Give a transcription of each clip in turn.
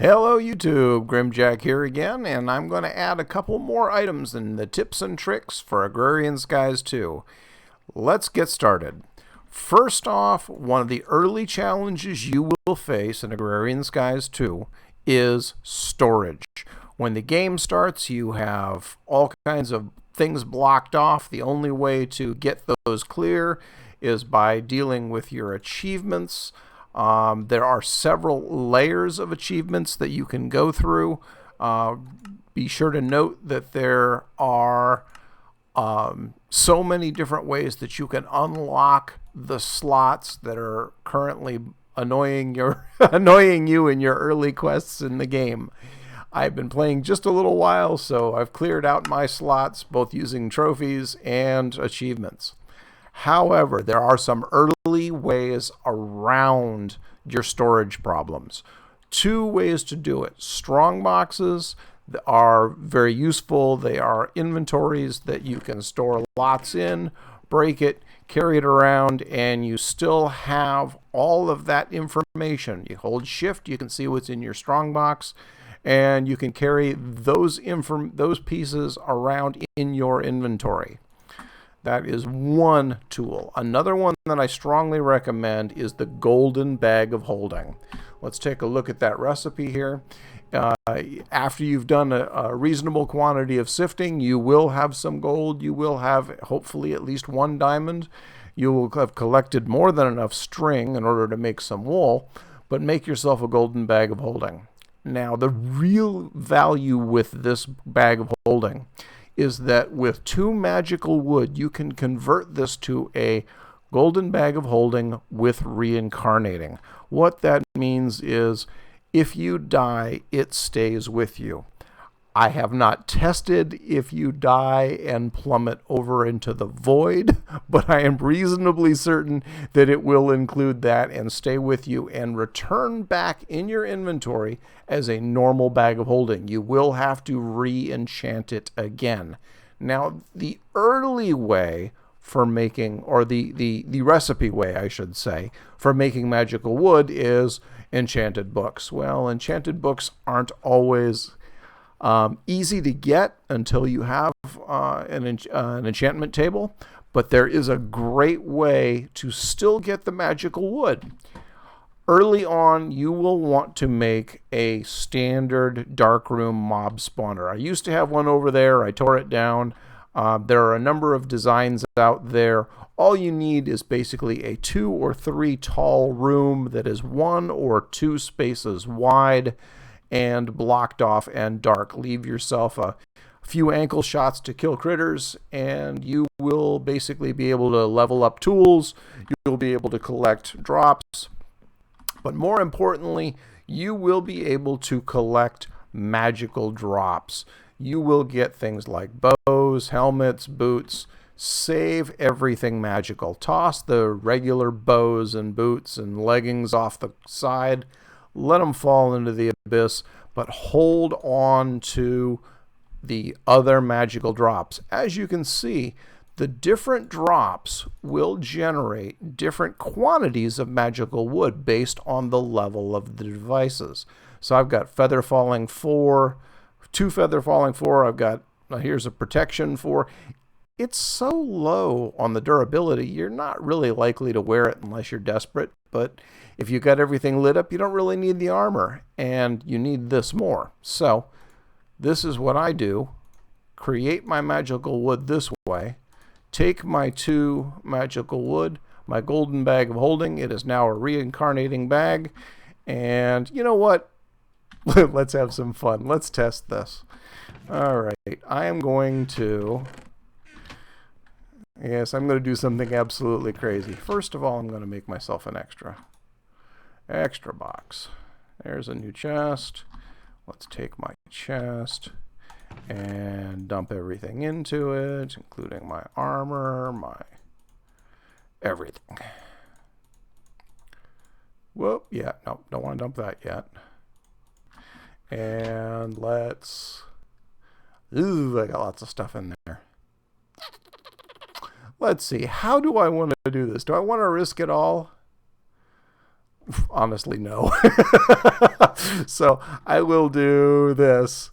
Hello YouTube, GrimJahk here again, and I'm going to add a couple more items in the tips and tricks for AgrarianSkies2. Let's get started. First off, one of the early challenges you will face in AgrarianSkies2 is storage. When the game starts, you have all kinds of things blocked off. The only way to get those clear is by dealing with your achievements. There are several layers of achievements that you can go through. Be sure to note that there are so many different ways that you can unlock the slots that are currently annoying you in your early quests in the game. I've been playing just a little while, so I've cleared out my slots both using trophies and achievements. However, there are some early ways around your storage problems. Two ways to do it. Strongboxes are very useful. They are inventories that you can store lots in, break it, carry it around, and you still have all of that information. You hold shift, you can see what's in your strongbox, and you can carry those pieces around in your inventory. That is one tool. Another one that I strongly recommend is the golden bag of holding. Let's take a look at that recipe here. After you've done a reasonable quantity of sifting, you will have some gold. You will have hopefully at least one diamond. You will have collected more than enough string in order to make some wool, but make yourself a golden bag of holding. Now, the real value with this bag of holding is that with 2 magical wood, you can convert this to a golden bag of holding with reincarnating. What that means is if you die, it stays with you. I have not tested if you die and plummet over into the void, but I am reasonably certain that it will include that and stay with you and return back in your inventory as a normal bag of holding. You will have to re-enchant it again. Now, the early way for making, or the recipe way, I should say, for making magical wood is enchanted books. Well, enchanted books aren't always easy to get until you have an enchantment table, but there is a great way to still get the magical wood. Early on, you will want to make a standard darkroom mob spawner. I used to have one over there. I tore it down. There are a number of designs out there. All you need is basically a 2 or 3 tall room that is 1 or 2 spaces wide and blocked off and dark. Leave yourself a few ankle shots to kill critters, and you will basically be able to level up tools. You'll be able to collect drops, but more importantly, you will be able to collect magical drops. You will get things like bows, helmets, boots. Save everything magical. Toss the regular bows and boots and leggings off the side. Let them fall into the abyss, but hold on to the other magical drops. As you can see, the different drops will generate different quantities of magical wood based on the level of the devices. So I've got feather falling 4, 2 feather falling 4. I've got, here's a protection 4. It's so low on the durability, you're not really likely to wear it unless you're desperate, but if you got everything lit up, you don't really need the armor, and you need this more. So this is what I do. Create my magical wood this way. Take my 2 magical wood, my golden bag of holding. It is now a reincarnating bag. And you know what? Let's have some fun. Let's test this. All right. I am going to... Yes, I'm going to do something absolutely crazy. First of all, I'm going to make myself an extra box. There's a new chest. Let's take my chest and dump everything into it, including my armor, my everything. Whoop, yeah, no, don't want to dump that yet. And let's... Ooh, I got lots of stuff in there. Let's see, how do I want to do this? Do I want to risk it all? Honestly, no. So I will do this.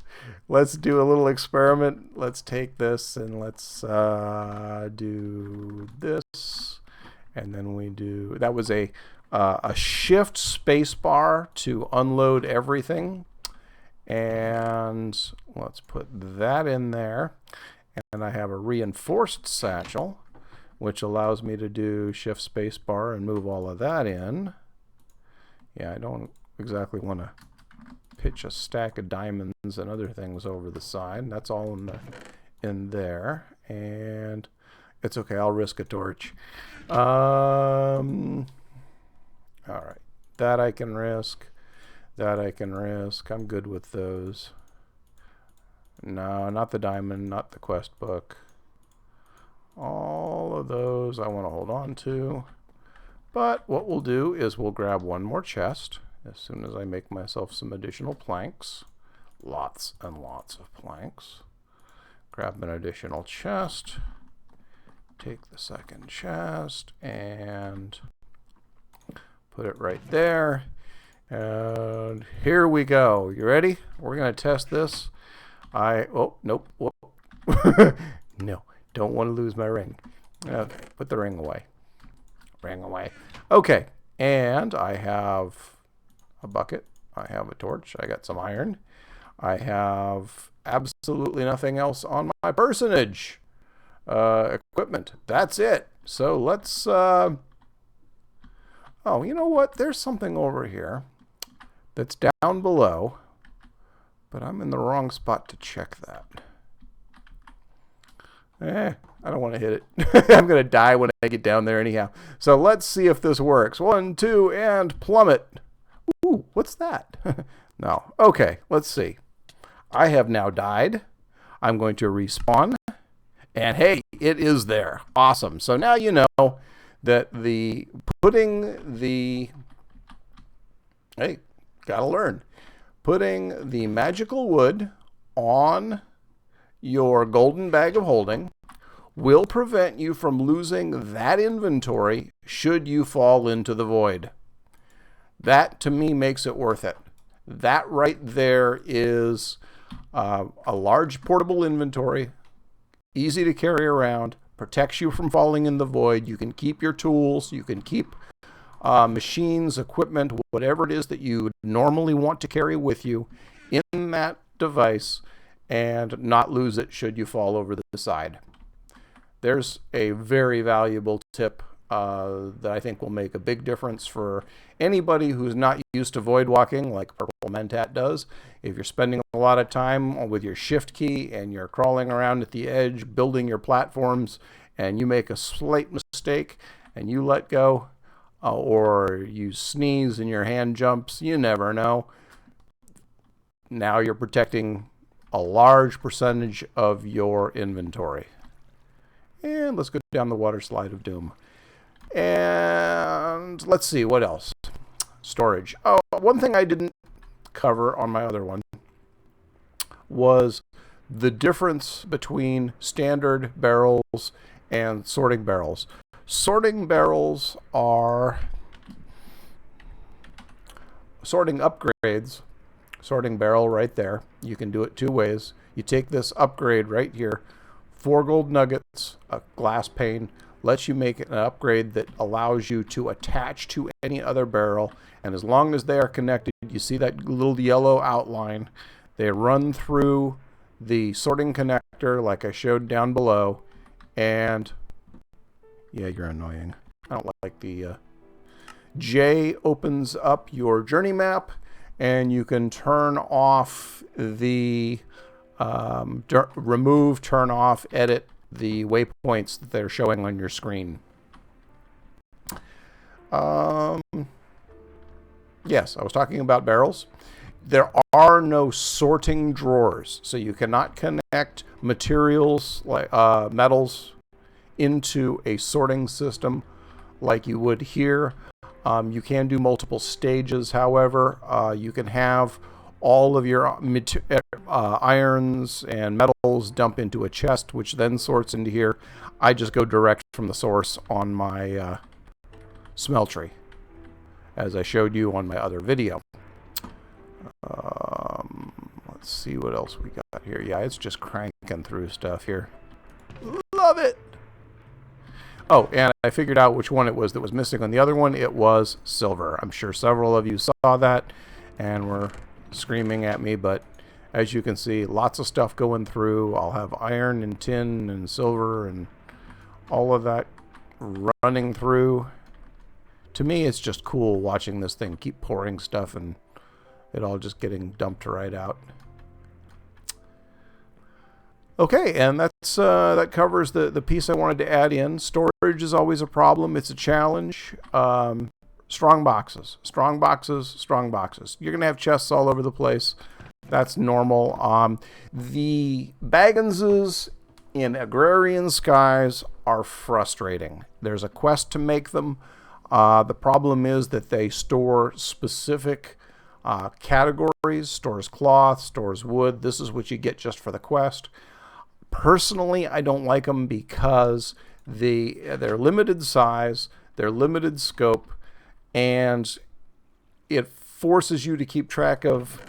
Let's do a little experiment. Let's take this and let's do this. And then we do, that was a shift space bar to unload everything. And let's put that in there. And I have a reinforced satchel, which allows me to do shift space bar and move all of that in. Yeah, I don't exactly want to pitch a stack of diamonds and other things over the side. That's all in there. And it's okay, I'll risk a torch. All right, that I can risk. That I can risk. I'm good with those. No, not the diamond, not the quest book. All of those I want to hold on to. But what we'll do is we'll grab one more chest as soon as I make myself some additional planks. Lots and lots of planks. Grab an additional chest. Take the second chest and put it right there. And here we go. You ready? We're going to test this. Oh, nope. Whoop. No, don't want to lose my ring. Okay, put the ring away. Ring away. Okay, and I have a bucket. I have a torch. I got some iron. I have absolutely nothing else on my personage. Equipment. That's it. So let's... Oh, you know what? There's something over here that's down below, but I'm in the wrong spot to check that. I don't want to hit it. I'm going to die when I get down there anyhow. So let's see if this works. 1, 2, and plummet. Ooh, what's that? No. Okay, let's see. I have now died. I'm going to respawn. And hey, it is there. Awesome. So now you know that hey, gotta learn. Putting the magical wood on your golden bag of holding will prevent you from losing that inventory should you fall into the void. That, to me, makes it worth it. That right there is a large portable inventory, easy to carry around, protects you from falling in the void. You can keep your tools, you can keep machines, equipment, whatever it is that you normally want to carry with you in that device and not lose it should you fall over the side. There's a very valuable tip that I think will make a big difference for anybody who's not used to void walking like Purple Mentat does. If you're spending a lot of time with your shift key and you're crawling around at the edge, building your platforms, and you make a slight mistake and you let go, or you sneeze and your hand jumps, you never know. Now you're protecting a large percentage of your inventory. And let's go down the water slide of doom. And let's see, what else? Storage. Oh, one thing I didn't cover on my other one was the difference between standard barrels and sorting barrels. Sorting barrels are sorting upgrades. Sorting barrel right there. You can do it two ways. You take this upgrade right here, 4 gold nuggets, a glass pane, lets you make an upgrade that allows you to attach to any other barrel, and as long as they are connected, you see that little yellow outline, they run through the sorting connector like I showed down below, and yeah, you're annoying. I don't like the J opens up your journey map, and you can turn off the remove, turn off, edit the waypoints that they're showing on your screen. Yes, I was talking about barrels. There are no sorting drawers, so you cannot connect materials like metals into a sorting system like you would here. You can do multiple stages, however. You can have all of your irons and metals dump into a chest, which then sorts into here. I just go direct from the source on my smeltery. as I showed you on my other video. Let's see what else we got here. Yeah, it's just cranking through stuff here. Love it! Oh, and I figured out which one it was that was missing on the other one. It was silver. I'm sure several of you saw that and were screaming at me, but as you can see, lots of stuff going through. I'll have iron and tin and silver and all of that running through. To me, it's just cool watching this thing keep pouring stuff and it all just getting dumped right out. Okay, and that's that covers the piece I wanted to add in. Storage is always a problem. It's a challenge. Strong boxes. Strong boxes. Strong boxes. You're going to have chests all over the place. That's normal. The Bagginses in Agrarian Skies are frustrating. There's a quest to make them. The problem is that they store specific categories. Stores cloth, stores wood. This is what you get just for the quest. Personally, I don't like them because they're limited size, they're limited scope, and it forces you to keep track of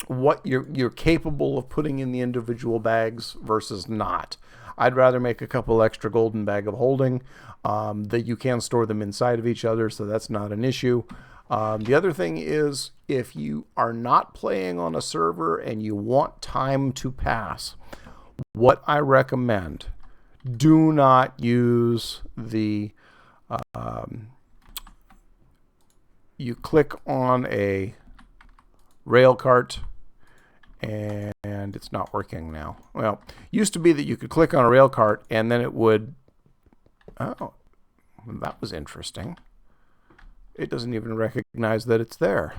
what you're capable of putting in the individual bags versus not. I'd rather make a couple extra golden bag of holding that you can store them inside of each other, so that's not an issue. The other thing is, if you are not playing on a server and you want time to pass, what I recommend, do not use the, you click on a rail cart and it's not working now. Well, used to be that you could click on a rail cart and then it would, oh, that was interesting. It doesn't even recognize that it's there.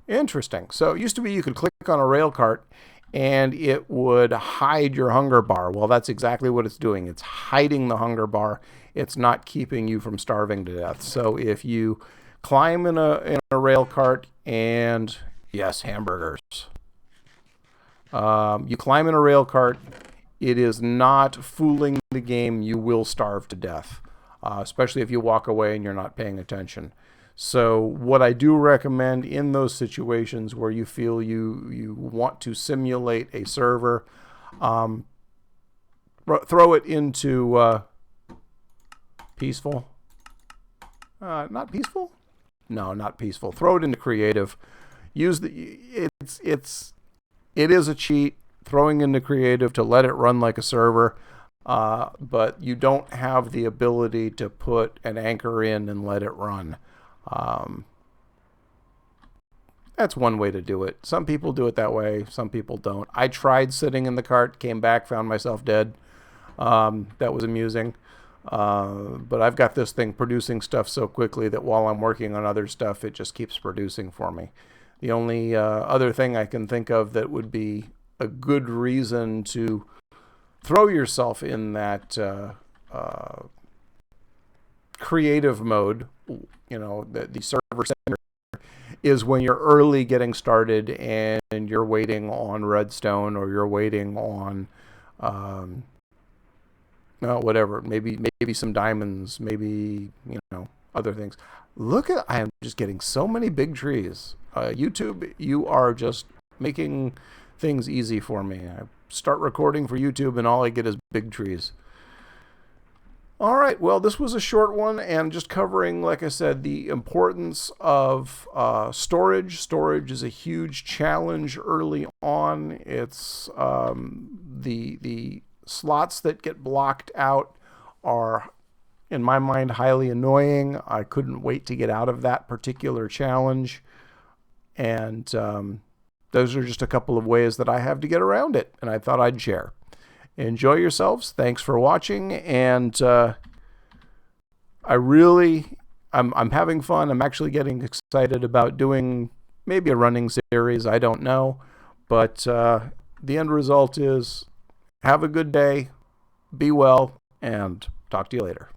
Interesting. So it used to be you could click on a rail cart and it would hide your hunger bar. Well, that's exactly what it's doing. It's hiding the hunger bar. It's not keeping you from starving to death. So if you climb in a rail cart and, yes, hamburgers. You climb in a rail cart, it is not fooling the game. You will starve to death, especially if you walk away and you're not paying attention. So what I do recommend in those situations where you feel you want to simulate a server, throw it into peaceful. Not peaceful? No, not peaceful. Throw it into creative. Use it is a cheat, throwing into creative to let it run like a server, but you don't have the ability to put an anchor in and let it run. That's one way to do it. Some people do it that way. Some people don't. I tried sitting in the cart, came back, found myself dead. That was amusing. But I've got this thing producing stuff so quickly that while I'm working on other stuff, it just keeps producing for me. The only other thing I can think of that would be a good reason to throw yourself in that creative mode, you know, the server center, is when you're early getting started and you're waiting on redstone, or you're waiting on whatever, maybe some diamonds, maybe, you know, other things. Look at, I am just getting so many big trees. YouTube, you are just making things easy for me. I start recording for YouTube and all I get is big trees. All right, well, this was a short one and just covering, like I said, the importance of storage. Storage is a huge challenge early on. It's the slots that get blocked out are, in my mind, highly annoying. I couldn't wait to get out of that particular challenge. And those are just a couple of ways that I have to get around it, and I thought I'd share. Enjoy yourselves. Thanks for watching, and I'm having fun. I'm actually getting excited about doing maybe a running series. I don't know, but the end result is have a good day, be well, and talk to you later.